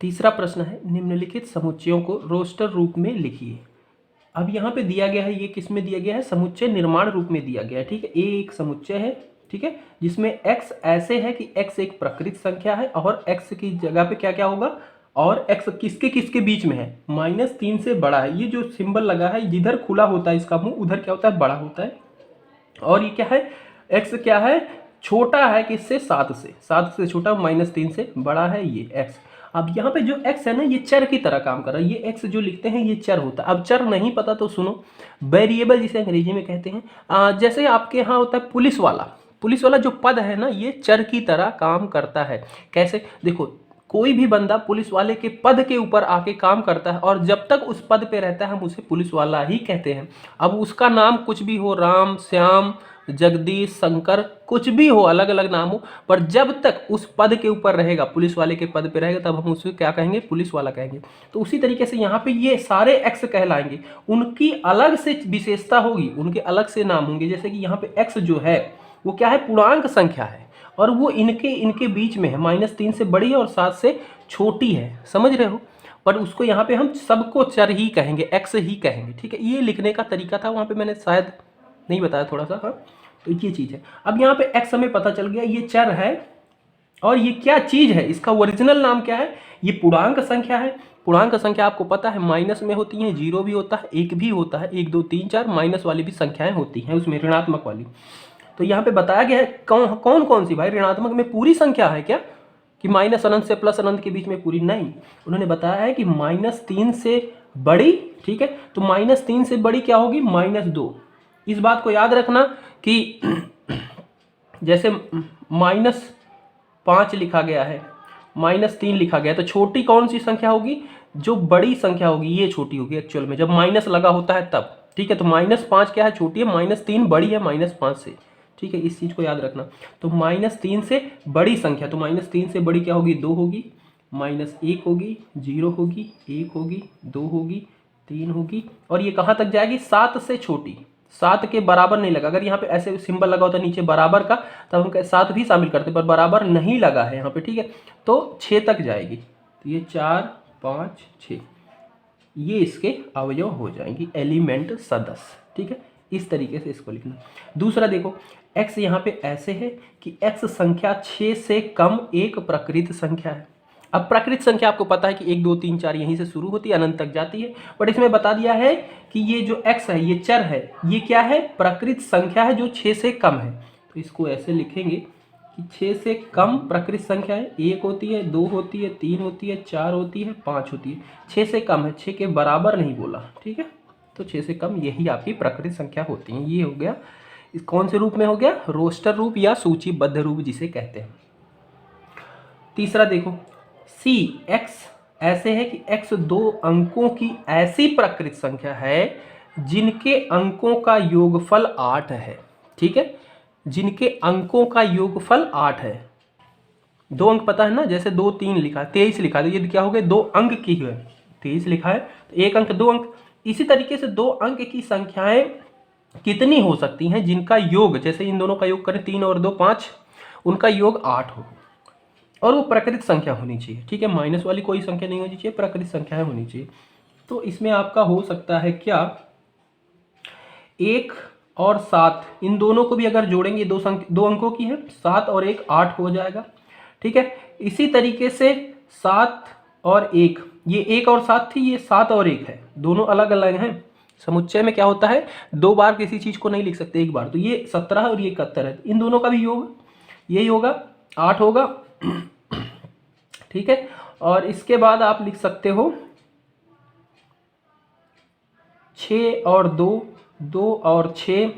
तीसरा प्रश्न है, निम्नलिखित समुच्चयों को रोस्टर रूप में लिखिए। अब यहाँ पे दिया गया है, ये किस में दिया गया है, समुच्चय निर्माण रूप में दिया गया है। ठीक है, ए एक समुच्चय है, ठीक है, जिसमें x ऐसे है कि x एक प्रकृत संख्या है और x की जगह पे क्या क्या होगा, और x किसके किसके बीच में है, -3 से बड़ा है। ये जो सिंबल लगा है, जिधर खुला होता है इसका मुंह, उधर क्या होता है, बड़ा होता है। और ये क्या है, x क्या है, छोटा है किससे, 7 से छोटा, -3 से बड़ा है ये x। अब यहाँ पे जो x है ना, ये चर की तरह काम कर रहा है। ये x जो लिखते हैं ये चर होता है। अब चर नहीं पता तो सुनो, वेरिएबल जिसे अंग्रेजी में कहते हैं। जैसे आपके यहाँ होता है पुलिस वाला जो पद है ना, ये चर की तरह काम करता है। कैसे, देखो, कोई भी बंदा पुलिस वाले के पद के ऊपर आके काम करता है और जब तक उस पद पे रहता है हम उसे पुलिस वाला ही कहते हैं। अब उसका नाम कुछ भी हो, राम, श्याम, जगदीश, शंकर, कुछ भी हो, अलग अलग नाम हो, पर जब तक उस पद के ऊपर रहेगा, पुलिस वाले के पद पे रहेगा, तब हम उसे क्या कहेंगे, पुलिस वाला कहेंगे। तो उसी तरीके से यहाँ पे ये सारे एक्स कहलाएंगे, उनकी अलग से विशेषता होगी, उनके अलग से नाम होंगे। जैसे कि यहाँ पे एक्स जो है वो क्या है, पूर्णांक संख्या है और वो इनके बीच में है, -3 से बड़ी है और 7 से छोटी है, समझ रहे हो। पर उसको यहाँ पे हम सबको चर ही कहेंगे, एक्स ही कहेंगे। ठीक है, ये लिखने का तरीका था, वहाँ पे मैंने शायद नहीं बताया थोड़ा सा। हाँ, तो ये चीज़ है। अब यहाँ पे एक्स हमें पता चल गया, ये चर है और ये क्या चीज़ है, इसका ओरिजिनल नाम क्या है, ये पूर्णांक संख्या है। पूर्णांक संख्या आपको पता है माइनस में होती हैं, 0 भी होता है, 1 भी होता है, 1 2 3 4 माइनस वाली भी संख्याएं होती हैं उसमें, ऋणात्मक वाली। तो यहाँ पे बताया गया है कौन कौन सी, भाई ऋणात्मक में पूरी संख्या है क्या, कि माइनस अनंत से प्लस अनंत के बीच में पूरी, नहीं। उन्होंने बताया है कि -3 से बड़ी, ठीक है, तो -3 से बड़ी क्या होगी, -2। इस बात को याद रखना कि जैसे -5 लिखा गया है, -3 लिखा गया है, तो छोटी कौन सी संख्या होगी, जो बड़ी संख्या होगी ये छोटी होगी एक्चुअल में, जब माइनस लगा होता है तब। ठीक है, तो -5 क्या है, छोटी है, -3 बड़ी है -5 से। ठीक है, इस चीज़ को याद रखना। तो -3 से बड़ी संख्या, तो -3 से बड़ी क्या होगी, 2 होगी, -1 होगी, 0 होगी, 1 होगी, 2 होगी, 3 होगी, और ये कहाँ तक जाएगी, 7 से छोटी। 7 के बराबर नहीं लगा, अगर यहाँ पे ऐसे सिंबल लगा होता नीचे बराबर का, तब हम 7 भी शामिल करते, पर बराबर नहीं लगा है यहाँ पे। ठीक है, तो 6 तक जाएगी। तो ये 4 5 6 ये इसके अवयव हो जाएंगी, एलिमेंट सदस्य। ठीक है, इस तरीके से इसको लिखना। दूसरा देखो, x यहाँ पे ऐसे है कि x संख्या 6 से कम एक प्रकृत संख्या है। अब प्रकृत संख्या आपको पता है कि 1 2 3 4 यहीं से शुरू होती है, अनंत तक जाती है, बट इसमें बता दिया है कि ये जो x है, ये चर है, ये क्या है, प्रकृत संख्या है जो 6 से कम है। तो इसको ऐसे लिखेंगे कि 6 से कम प्रकृत संख्या है, 1 होती है, 2 होती है, 3 होती है, 4 होती है, 5 होती है। 6 से कम है, 6 के बराबर नहीं बोला। ठीक है, तो 6 से कम यही आपकी प्रकृत संख्या होती है। ये हो गया, इस कौन से रूप में हो गया, रोस्टर रूप या सूचीबद्ध रूप जिसे कहते हैं। तीसरा देखो, सी एक्स ऐसे है कि x 2 अंकों की ऐसी प्रकृत संख्या है जिनके अंकों का योगफल 8 है। ठीक है, जिनके अंकों का योगफल 8 है। 2 अंक पता है ना, जैसे 2 3 लिखा है, 23 लिखा है, तो ये क्या हो गए, 2 अंक की है, 23 लिखा है तो 1 अंक 2 अंक। इसी तरीके से 2 अंक की संख्याएं कितनी हो सकती हैं जिनका योग, जैसे इन दोनों का योग करें, 3 और 2 5, उनका योग 8 हो और वो प्रकृत संख्या होनी चाहिए। ठीक है, माइनस वाली कोई संख्या नहीं होनी चाहिए, प्रकृत संख्याएं होनी चाहिए। तो इसमें आपका हो सकता है क्या, 1 और 7, इन दोनों को भी अगर जोड़ेंगे, 2 अंकों की है, 7 और 1 8 हो जाएगा। ठीक है, इसी तरीके से 7 और 1, ये 1 और 7 थी, ये 7 और 1 है, दोनों अलग अलग हैं। समुच्चय में क्या होता है, 2 बार किसी चीज को नहीं लिख सकते, एक बार। तो ये 17 और ये 71 है, इन दोनों का भी योग यही होगा, 8 होगा। ठीक है, और इसके बाद आप लिख सकते हो 6 और 2, 2 और 6,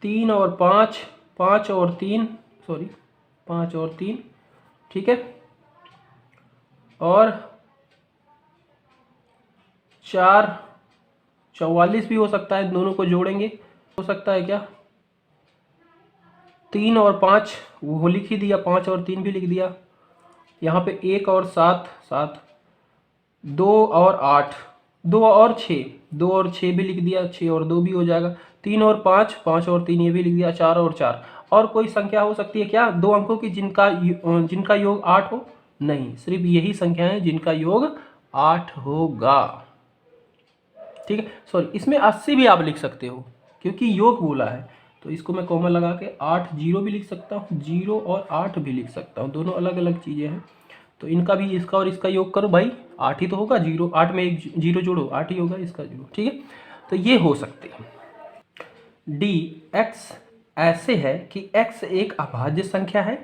3 और 5, 5 और 3, सॉरी 5 और 3, ठीक है, और 4 44 भी हो सकता है, दोनों को जोड़ेंगे हो सकता है क्या, 3 और 5 वो लिख ही दिया, 5 और 3 भी लिख दिया। यहाँ पे 1 और 7 7, 2 और 8, 2 और 6, 2 और 6 भी लिख दिया, 6 और 2 भी हो जाएगा, 3 और 5, 5 और 3 ये भी लिख दिया, 4 और 4। और कोई संख्या हो सकती है क्या, 2 अंकों की जिनका योग 8 हो, नहीं, सिर्फ यही संख्याएं हैं जिनका योग 8 होगा। ठीक है, सॉरी, इसमें 80 भी आप लिख सकते हो क्योंकि योग बोला है, तो इसको मैं कॉमा लगा के 8 0 भी लिख सकता हूँ, 0 और 8 भी लिख सकता हूँ, दोनों अलग अलग चीज़ें हैं। तो इनका भी, इसका और इसका योग करो भाई, 8 ही तो होगा। 0 8 में एक 0 जोड़ो, 8 ही होगा इसका जोड़ो। ठीक है, तो ये हो सकते हैं। डी, x ऐसे है कि x एक अभाज्य संख्या है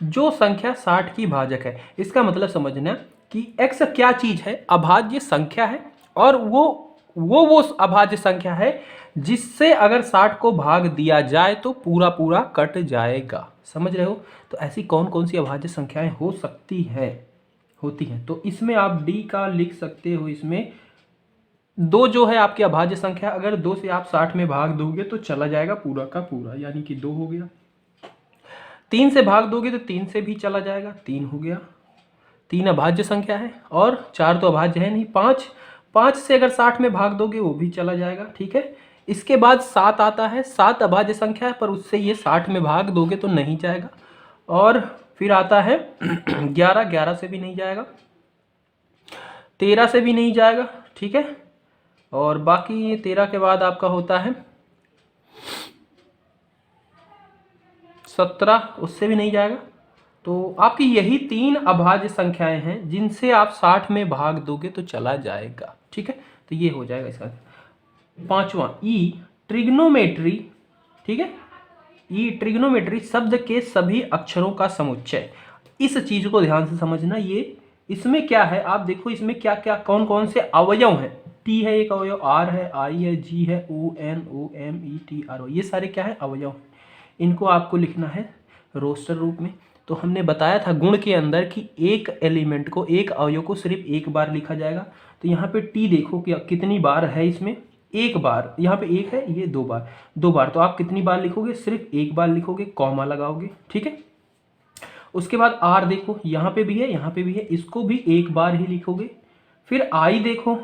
जो संख्या 60 की भाजक है। इसका मतलब समझना कि x क्या चीज है, अभाज्य संख्या है, और वो अभाज्य संख्या है जिससे अगर 60 को भाग दिया जाए तो पूरा पूरा कट जाएगा। समझ रहे हो? तो ऐसी कौन कौन सी अभाज्य संख्याएं हो सकती है, होती हैं? तो इसमें आप डी का लिख सकते हो। इसमें 2 जो है आपकी अभाज्य संख्या, अगर 2 से आप 60 में भाग दोगे तो चला जाएगा पूरा का पूरा, यानी कि 2 हो गया। 3 से भाग दोगे तो 3 से भी चला जाएगा, 3 हो गया। 3 अभाज्य संख्या है, और 4 तो अभाज्य है नहीं। 5 से अगर 60 में भाग दोगे वो भी चला जाएगा। ठीक है, इसके बाद 7 आता है। 7 अभाज्य संख्या है, पर उससे ये 60 में भाग दोगे तो नहीं जाएगा। और फिर आता है 11 से भी नहीं जाएगा, 13 से भी नहीं जाएगा। ठीक है, और बाकी 13 के बाद आपका होता है 17, उससे भी नहीं जाएगा। तो आपकी यही 3 अभाज्य संख्याएं हैं जिनसे आप 60 में भाग दोगे तो चला जाएगा। ठीक है, तो ये हो जाएगा इसका। 5वां, ई ट्रिग्नोमेट्री। ठीक है, ई ट्रिग्नोमेट्री शब्द के सभी अक्षरों का समुच्चय। इस चीज को ध्यान से समझना। ये इसमें क्या है, आप देखो इसमें क्या क्या कौन कौन से अवयव हैं। टी है एक अवयव, आर है, आई है, जी है, O N O M E T R O, ये सारे क्या है, अवयव। इनको आपको लिखना है रोस्टर रूप में। तो हमने बताया था गुण के अंदर कि एक एलिमेंट को, एक अवयव को सिर्फ एक बार लिखा जाएगा। तो यहाँ पे टी देखो कि कितनी बार है, इसमें एक बार, यहाँ पे एक है, ये 2 बार, 2 बार। तो आप कितनी बार लिखोगे, सिर्फ एक बार लिखोगे, कॉमा लगाओगे। ठीक है, उसके बाद आर देखो, यहाँ पे भी है, यहाँ पे भी है, इसको भी एक बार ही लिखोगे। फिर आई देखो,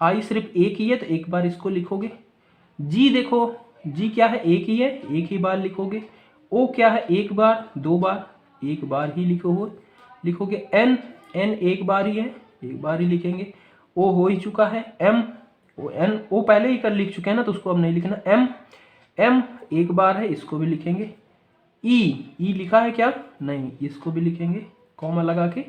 आई सिर्फ एक ही है तो एक बार इसको लिखोगे। जी देखो, जी क्या है, एक ही है, एक ही बार लिखोगे। ओ क्या है, एक बार, 2 बार, एक बार ही लिखोगे। एन, एन एक बार ही है, एक बार ही लिखेंगे। ओ हो ही चुका है। एम, ओ एन, ओ पहले ही कर लिख चुके हैं ना, तो उसको अब नहीं लिखना। एम, एम एक बार है, इसको भी लिखेंगे। ई, ई लिखा है क्या, नहीं, इसको भी लिखेंगे कॉमा लगा के।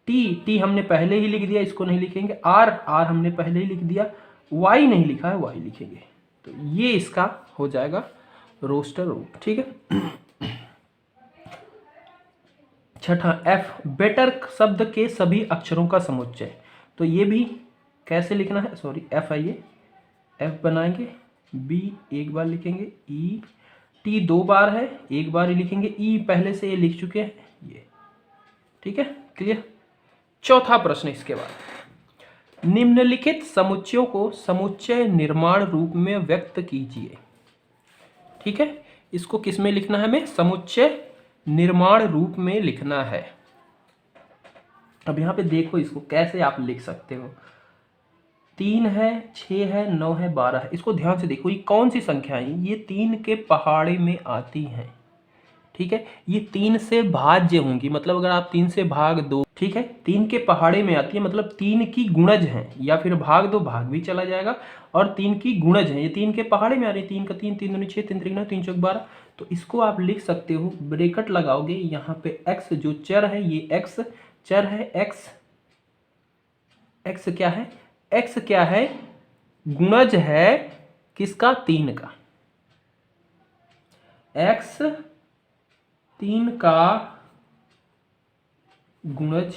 टी, टी हमने पहले ही लिख दिया, इसको नहीं लिखेंगे। आर, आर हमने पहले ही लिख दिया। वाई नहीं लिखा है, वाई लिखेंगे। तो ये इसका हो जाएगा रोस्टर रूप। ठीक है। छठा, एफ बेटर शब्द के सभी अक्षरों का समुच्चय। तो ये भी कैसे लिखना है, सॉरी एफ है ये, एफ बनाएंगे। बी एक बार लिखेंगे। ई, टी 2 बार है, एक बार ही लिखेंगे। ई पहले से ये लिख चुके हैं ये। ठीक है, क्लियर। चौथा प्रश्न इसके बाद, निम्नलिखित समुच्चयों को समुच्चय निर्माण रूप में व्यक्त कीजिए। ठीक है, इसको किस में लिखना है, हमें समुच्चय निर्माण रूप में लिखना है। अब यहां पे देखो इसको कैसे आप लिख सकते हो। 3 है, 6 है, 9 है, 12 है। इसको ध्यान से देखो, ये कौन सी संख्या है, ये 3 के पहाड़े में आती हैं। ठीक है, ये 3 से भाज्य होंगी, मतलब अगर आप 3 से भाग दो, ठीक है, 3 के पहाड़े में आती है, मतलब 3 की गुणज है, या फिर भाग दो, भाग भी चला जाएगा, और 3 की गुणज है, ये 3 के पहाड़े में आ रही है। 3 का 3, 3 दूनी 6, 3 3 3 चौक 12। तो इसको आप लिख सकते हो, ब्रैकेट लगाओगे, यहाँ पे x जो चर है, ये x चर है। x, x क्या है, x क्या है, गुणज है किसका, 3 का। x 3 का गुणज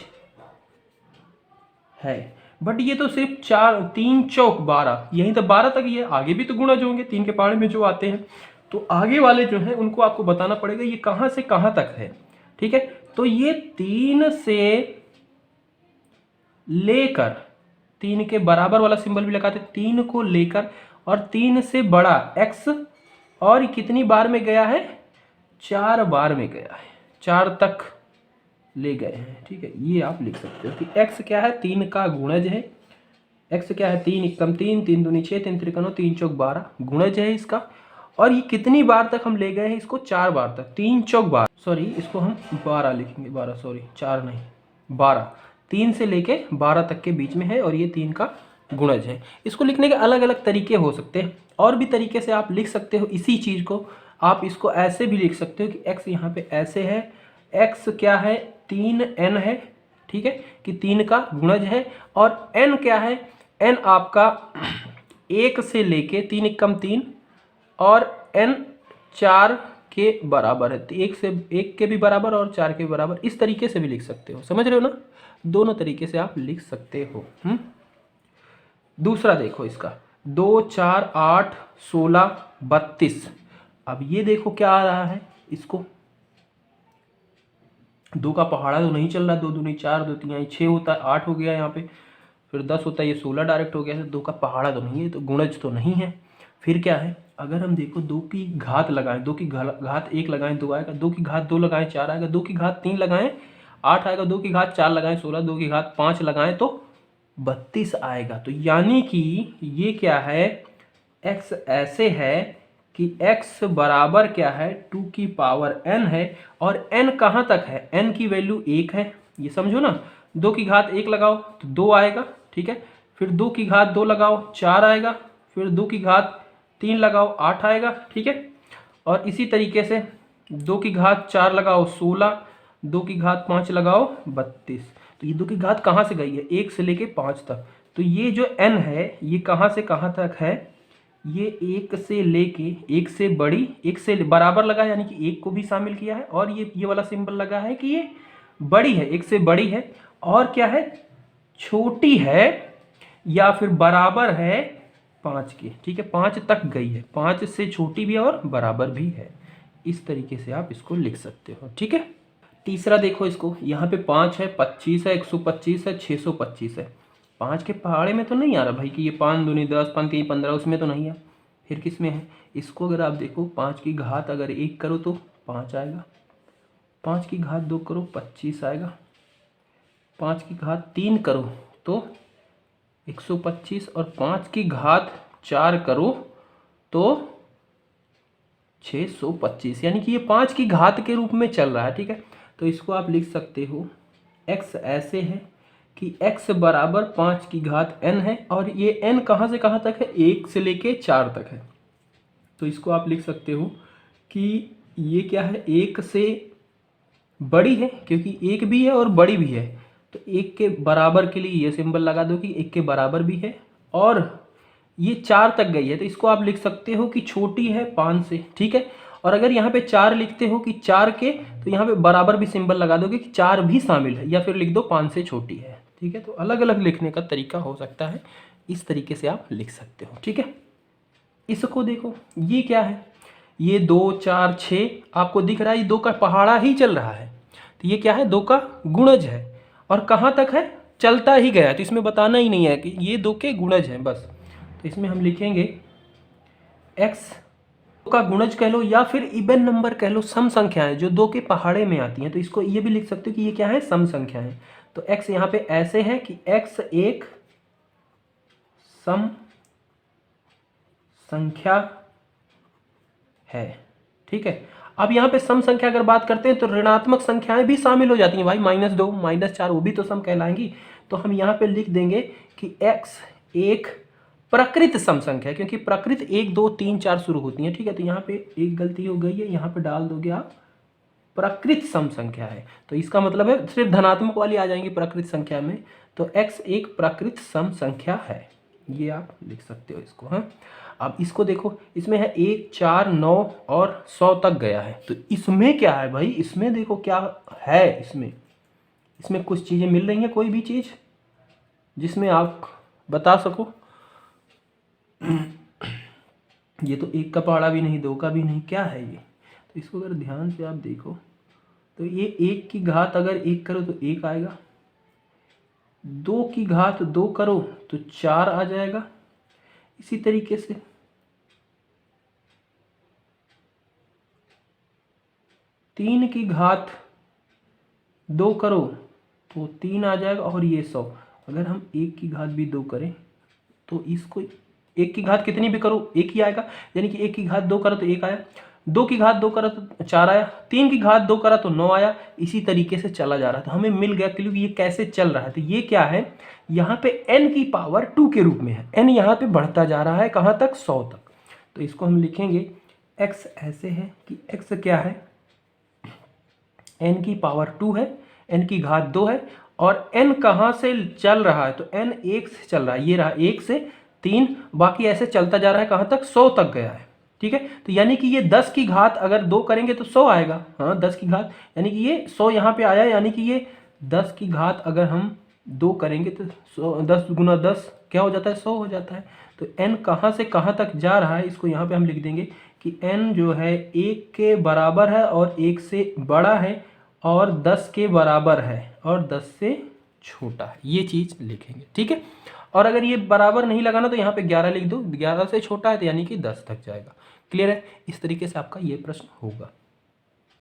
है। बट ये तो सिर्फ 4, 3 चौक 12, यहीं तो 12 तक, ये आगे भी तो गुणज होंगे 3 के पहाड़े में जो आते हैं। तो आगे वाले जो है उनको आपको बताना पड़ेगा ये कहां से कहां तक है। ठीक है, तो ये 3 से लेकर, 3 के बराबर वाला सिंबल भी लगाते, 3 को लेकर, और 3 से बड़ा x, और कितनी बार में गया है, 4 बार में गया है, 4 तक ले गए हैं। ठीक है, ये आप लिख सकते हो कि x क्या है, 3 का गुणज है। x क्या है, 3 एकम 3, 3 दूनी 6, 3 त्रिकोण 3 चौक 12, गुणज है इसका। और ये कितनी बार तक हम ले गए हैं इसको, 4 बार तक, 3 चौक बार, सॉरी इसको हम 12 लिखेंगे, 12 सॉरी 4 नहीं 12, 3 से लेके 12 तक के बीच में है और ये 3 का गुणज है। इसको लिखने के अलग अलग तरीके हो सकते हैं, और भी तरीके से आप लिख सकते हो इसी चीज़ को। आप इसको ऐसे भी लिख सकते हो कि x यहाँ पे ऐसे है, x क्या है 3n है, ठीक है, कि 3 का गुणज है, और n क्या है, n आपका 1 से लेके 3 एकम 3 और n 4 के बराबर है, तो 1 से 1 के भी बराबर और 4 के भी बराबर, इस तरीके से भी लिख सकते हो, समझ रहे हो ना, दोनों तरीके से आप लिख सकते हो। दूसरा देखो इसका 2 4 8 16 32। अब ये देखो क्या आ रहा है, इसको 2 का पहाड़ा तो नहीं चल रहा, 2 दूनी 4, 2 तीन 6 होता है, 8 हो गया यहाँ पे, फिर 10 होता है, ये 16 डायरेक्ट हो गया, 2 का पहाड़ा तो नहीं है, तो गुणज तो नहीं है। फिर क्या है, अगर हम देखो 2 की घात लगाएं, 2 की घात 1 लगाएं 2 आएगा, 2 की घात 2 लगाएं 4 आएगा, 2 की घात 3 लगाएं 8 आएगा, 2 की घात 4 लगाएं 16, 2 की घात 5 लगाएं तो 32 आएगा। तो यानी कि ये क्या है, x ऐसे है कि x बराबर क्या है 2 की पावर n है, और n कहाँ तक है, n की वैल्यू 1 है, ये समझो ना। 2 की घात 1 लगाओ तो 2 आएगा, ठीक है, फिर 2 की घात 2 लगाओ 4 आएगा, फिर 2 की घात 3 लगाओ 8 आएगा, ठीक है, और इसी तरीके से 2 की घात 4 लगाओ 16, 2 की घात 5 लगाओ 32। तो ये 2 की घात कहाँ से गई है, 1 से लेके 5 तक, तो ये जो n है ये कहाँ से कहाँ तक है, ये 1 से लेके 1 से बड़ी 1 से बराबर लगा, यानी कि 1 को भी शामिल किया है, और ये वाला सिंबल लगा है कि ये बड़ी है, 1 से बड़ी है, और क्या है छोटी है या फिर बराबर है 5 के, ठीक है, 5 तक गई है, 5 से छोटी भी है और बराबर भी है, इस तरीके से आप इसको लिख सकते हो, ठीक है। तीसरा देखो इसको, यहाँ पे 5 है, 25 है, 125 है, 625 है, 5 के पहाड़े में तो नहीं आ रहा भाई कि ये 5 दूनी 10 5 3 15, उसमें तो नहीं है, फिर किस में है, इसको अगर आप देखो 5 की घात अगर 1 करो तो 5 आएगा, 5 की घात 2 करो 25 आएगा, 5 की घात 3 करो तो 125, और 5 की घात 4 करो तो 625, यानी कि ये 5 की घात के रूप में चल रहा है, ठीक है। तो इसको आप लिख सकते हो x ऐसे है कि x बराबर 5 की घात n है, और ये n कहाँ से कहाँ तक है, 1 से लेके 4 तक है, तो इसको आप लिख सकते हो कि ये क्या है, 1 से बड़ी है, क्योंकि 1 भी है और बड़ी भी है, तो 1 के बराबर के लिए ये सिंबल लगा दो कि 1 के बराबर भी है, और ये 4 तक गई है, तो इसको आप लिख सकते हो कि छोटी है 5 से, ठीक है। और अगर यहाँ पे 4 लिखते हो कि 4 के, तो यहाँ पे बराबर भी सिंबल लगा दोगे कि 4 भी शामिल है, या फिर लिख दो 5 से छोटी है, ठीक है। तो अलग अलग लिखने का तरीका हो सकता है, इस तरीके से आप लिख सकते हो, ठीक है। इसको देखो ये क्या है, ये 2 4 6 आपको दिख रहा है, ये 2 का पहाड़ा ही चल रहा है, तो ये क्या है 2 का गुणज है, और कहाँ तक है चलता ही गया, तो इसमें बताना ही नहीं है कि ये 2 के गुणज हैं बस। तो इसमें हम लिखेंगे x का गुणज कह लो या फिर इवन नंबर कह लो, सम संख्याएं जो 2 के पहाड़े में आती हैं, तो इसको ये भी लिख सकते हो कि ये क्या है सम संख्याएं। तो x यहाँ पे ऐसे है कि x एक सम संख्या है, ठीक है। अब यहाँ पे सम संख्या अगर बात करते हैं तो ऋणात्मक संख्याएं भी शामिल हो जाती हैं भाई, -2 -4 वो भी तो सम कहलाएंगी। तो हम यहाँ पे लिख देंगे कि x एक प्रकृत सम संख्या है, क्योंकि प्रकृत 1 2 3 4 शुरू होती है, ठीक है। तो यहाँ पे एक गलती हो गई है, यहाँ पे डाल दोगे आप प्रकृत सम संख्या है, तो इसका मतलब है सिर्फ धनात्मक वाली आ जाएंगी प्रकृत संख्या में, तो x एक प्रकृत सम संख्या है, ये आप लिख सकते हो इसको। हाँ, अब इसको देखो, इसमें है 1 4 9 और 100 तक गया है, तो इसमें क्या है भाई, इसमें देखो क्या है, इसमें कुछ चीज़ें मिल रही हैं, कोई भी चीज़ जिसमें आप बता सको। ये तो 1 का पहाड़ा भी नहीं, 2 का भी नहीं, क्या है ये, तो इसको अगर ध्यान से आप देखो तो ये 1 की घात अगर 1 करो तो 1 आएगा, 2 की घात 2 करो तो 4 आ जाएगा, इसी तरीके से 3 की घात 2 करो तो 3 आ जाएगा, और ये 100, अगर हम 1 की घात भी 2 करें तो इसको 1 की घात कितनी भी करो 1 ही आएगा, यानी कि 1 की घात 2 करा तो 1 आया, 2 की घात 2 करा तो 4 आया, 3 की घात 2 करा तो 9 आया। इसी तरीके से चला जा रहा है। तो हमें मिल गया क्योंकि ये कैसे चल रहा है। तो ये क्या है, यहाँ पे n की पावर 2 के रूप में है, n यहाँ पे बढ़ता जा रहा है कहाँ तक, 100 तक। तो इसको हम लिखेंगे x ऐसे है कि x क्या है, n की पावर 2 है, n की घात 2 है, और n कहाँ से चल रहा है, तो n 1 से चल रहा है, ये रहा 1 से 3, बाकी ऐसे चलता जा रहा है कहाँ तक, 100 तक गया है। ठीक है, तो यानी कि ये 10 की घात अगर 2 करेंगे तो 100 आएगा। हाँ 10 की घात यानी कि ये 100 यहाँ पे आया, यानी कि ये 10 की घात अगर हम 2 करेंगे तो 10 गुना 10 क्या हो जाता है, 100 हो जाता है। तो n कहाँ से कहाँ तक जा रहा है, इसको यहाँ पे हम लिख देंगे कि n जो है 1 के बराबर है और 1 से बड़ा है और 10 के बराबर है और 10 से छोटा है, ये चीज़ लिखेंगे। ठीक है, और अगर ये बराबर नहीं लगाना तो यहाँ पे 11 लिख दो, 11 से छोटा है तो यानी कि 10 तक जाएगा। क्लियर है, इस तरीके से आपका ये प्रश्न होगा।